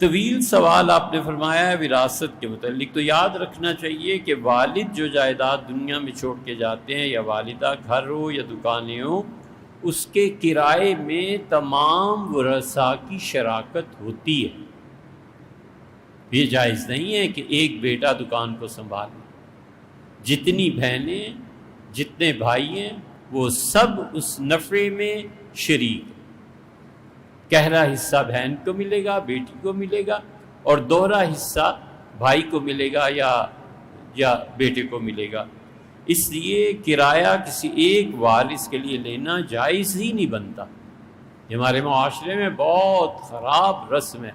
طویل سوال آپ نے فرمایا ہے وراثت کے متعلق۔ تو یاد رکھنا چاہیے کہ والد جو جائیداد دنیا میں چھوڑ کے جاتے ہیں، یا والدہ، گھر ہو یا دکانیں ہوں، اس کے کرائے میں تمام ورثاء کی شراکت ہوتی ہے۔ یہ جائز نہیں ہے کہ ایک بیٹا دکان کو سنبھالے۔ جتنی بہنیں، جتنے بھائی ہیں، وہ سب اس نفع میں شریک ہیں۔ گہرا حصہ بہن کو ملے گا، بیٹی کو ملے گا، اور دوہرا حصہ بھائی کو ملے گا یا بیٹے کو ملے گا۔ اس لیے کرایہ کسی ایک وارث کے لیے لینا جائز ہی نہیں بنتا۔ یہ ہمارے معاشرے میں بہت خراب رسم ہے۔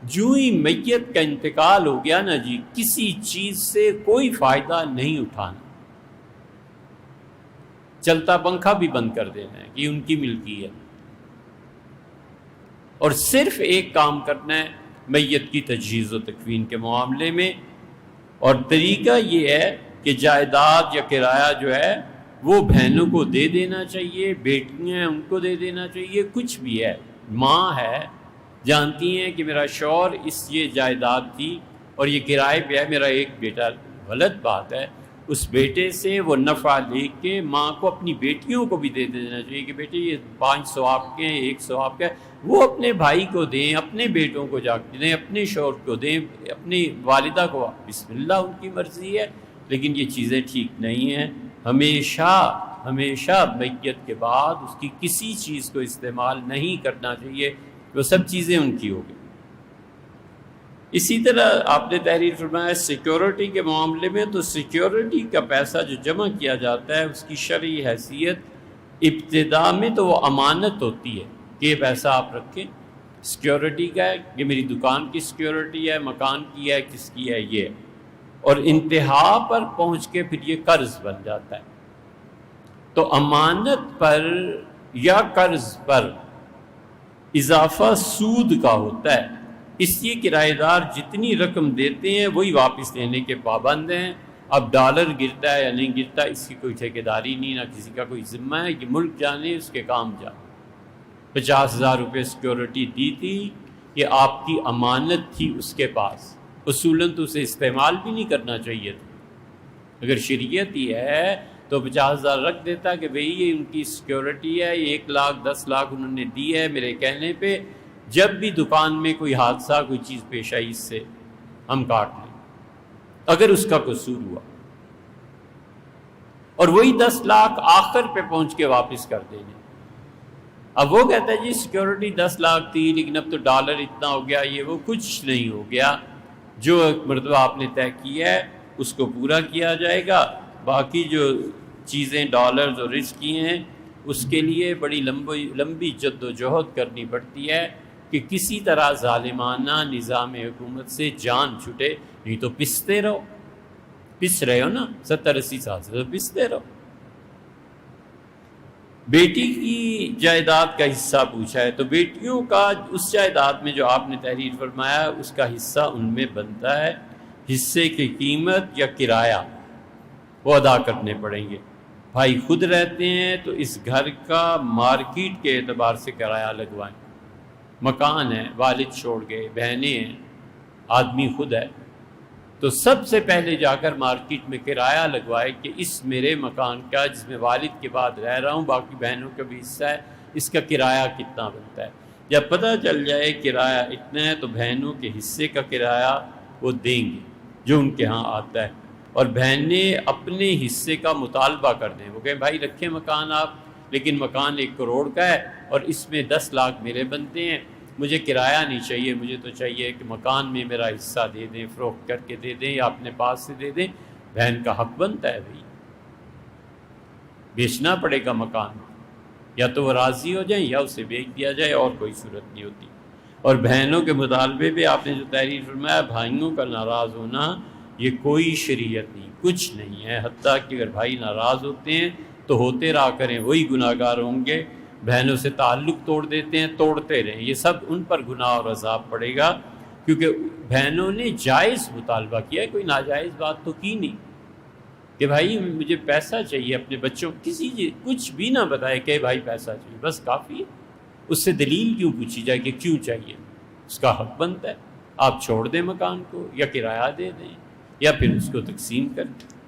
جو ہی میت کا انتقال ہو گیا نا جی، کسی چیز سے کوئی فائدہ نہیں اٹھانا، چلتا پنکھا بھی بند کر دینا ہے کہ ان کی ملکی ہے، اور صرف ایک کام کرنا ہے میت کی تجہیز و تکفین کے معاملے میں۔ اور طریقہ یہ ہے کہ جائیداد یا کرایہ جو ہے وہ بہنوں کو دے دینا چاہیے، بیٹیاں ہیں ان کو دے دینا چاہیے، کچھ بھی ہے۔ ماں ہے، جانتی ہیں کہ میرا شوہر یہ جائیداد تھی اور یہ کرائے پہ ہے، میرا ایک بیٹا، غلط بات ہے۔ اس بیٹے سے وہ نفع لے کے ماں کو اپنی بیٹیوں کو بھی دے دینا چاہیے کہ بیٹے یہ 500 آپ کے ہیں، 100 آپ کے ہیں۔ وہ اپنے بھائی کو دیں، اپنے بیٹوں کو جا کے دیں، اپنے شوہر کو دیں، اپنی والدہ کو، بسم اللہ، ان کی مرضی ہے۔ لیکن یہ چیزیں ٹھیک نہیں ہیں۔ ہمیشہ میت کے بعد اس کی کسی چیز کو استعمال نہیں کرنا چاہیے، وہ سب چیزیں ان کی ہو گئی۔ اسی طرح آپ نے تحریر فرمایا سیکیورٹی کے معاملے میں، تو سیکیورٹی کا پیسہ جو جمع کیا جاتا ہے اس کی شرعی حیثیت ابتدا میں تو وہ امانت ہوتی ہے کہ یہ پیسہ آپ رکھیں، سیکیورٹی کا ہے، یہ میری دکان کی سیکیورٹی ہے، مکان کی ہے، کس کی ہے یہ، اور انتہا پر پہنچ کے پھر یہ قرض بن جاتا ہے۔ تو امانت پر یا قرض پر اضافہ سود کا ہوتا ہے، اس لیے کرایہ دار جتنی رقم دیتے ہیں وہی واپس لینے کے پابند ہیں۔ اب ڈالر گرتا ہے یا نہیں گرتا اس کی کوئی ٹھیکیداری نہیں، نہ کسی کا کوئی ذمہ ہے، کہ ملک جانے اس کے کام جانے۔ 50,000 روپے سیکیورٹی دی تھی، یہ آپ کی امانت تھی اس کے پاس، اصولاً تو اسے استعمال بھی نہیں کرنا چاہیے تھا۔ اگر شریعت ہی ہے تو 50,000 رکھ دیتا کہ بھئی یہ ان کی سیکیورٹی ہے، یہ 1 لاکھ 10 لاکھ انہوں نے دی ہے میرے کہنے پہ، جب بھی دکان میں کوئی حادثہ کوئی چیز پیش آئی اس سے ہم کاٹ لیں اگر اس کا قصور ہوا، اور وہی 10 لاکھ آخر پہ پہنچ کے واپس کر دینے۔ اب وہ کہتا ہے جی سیکیورٹی 10 لاکھ تھی لیکن اب تو ڈالر اتنا ہو گیا، یہ وہ کچھ نہیں ہو گیا، جو ایک مرتبہ آپ نے طے کیا ہے اس کو پورا کیا جائے گا، باقی جو چیزیں ڈالرز اور رزق کی ہیں اس کے لیے بڑی لمبی جد و جہد کرنی پڑتی ہے کہ کسی طرح ظالمانہ نظام حکومت سے جان چھٹے، نہیں تو پستے رہو، پس رہے ہو نا 70-80 سال سے، تو پستے رہو۔ بیٹی کی جائیداد کا حصہ پوچھا ہے، تو بیٹیوں کا اس جائیداد میں جو آپ نے تحریر فرمایا اس کا حصہ ان میں بنتا ہے، حصے کی قیمت یا کرایہ وہ ادا کرنے پڑیں گے۔ بھائی خود رہتے ہیں تو اس گھر کا مارکیٹ کے اعتبار سے کرایہ لگوائیں، مکان ہے، والد چھوڑ گئے، بہنیں ہیں، آدمی خود ہے، تو سب سے پہلے جا کر مارکیٹ میں کرایہ لگوائے کہ اس میرے مکان کا جس میں والد کے بعد رہ رہا ہوں، باقی بہنوں کا بھی حصہ ہے، اس کا کرایہ کتنا بنتا ہے۔ جب پتہ چل جائے کرایہ اتنا ہے تو بہنوں کے حصے کا کرایہ وہ دیں گے جو ان کے ہاں آتا ہے، اور بہنیں اپنے حصے کا مطالبہ کر دیں، وہ کہیں بھائی رکھیں مکان آپ، لیکن مکان 1 کروڑ کا ہے اور اس میں 10 لاکھ میرے بنتے ہیں، مجھے کرایہ نہیں چاہیے، مجھے تو چاہیے کہ مکان میں میرا حصہ دے دیں، فروخت کر کے دے دیں یا اپنے پاس سے دے دیں۔ بہن کا حق بنتا ہے بھائی، بیچنا پڑے گا مکان، یا تو وہ راضی ہو جائیں یا اسے بیچ دیا جائے، اور کوئی صورت نہیں ہوتی۔ اور بہنوں کے مطالبے پہ آپ نے جو تحریر فرمایا بھائیوں کا ناراض ہونا، یہ کوئی شریعت نہیں، کچھ نہیں ہے، حتیٰ کہ اگر بھائی ناراض ہوتے ہیں تو ہوتے رہا کریں، وہی گناہ گار ہوں گے۔ بہنوں سے تعلق توڑ دیتے ہیں، توڑتے رہیں، یہ سب ان پر گناہ اور عذاب پڑے گا، کیونکہ بہنوں نے جائز مطالبہ کیا ہے، کوئی ناجائز بات تو کی نہیں کہ بھائی مجھے پیسہ چاہیے اپنے بچوں، کسی چیز کچھ بھی نہ بتائے کہ بھائی پیسہ چاہیے، بس کافی ہے۔ اس سے دلیل کیوں پوچھی جائے کہ کیوں چاہیے، اس کا حق بنتا ہے۔ آپ چھوڑ دیں مکان کو، یا کرایہ دے دیں، یا پھر اس کو تقسیم کر دیں۔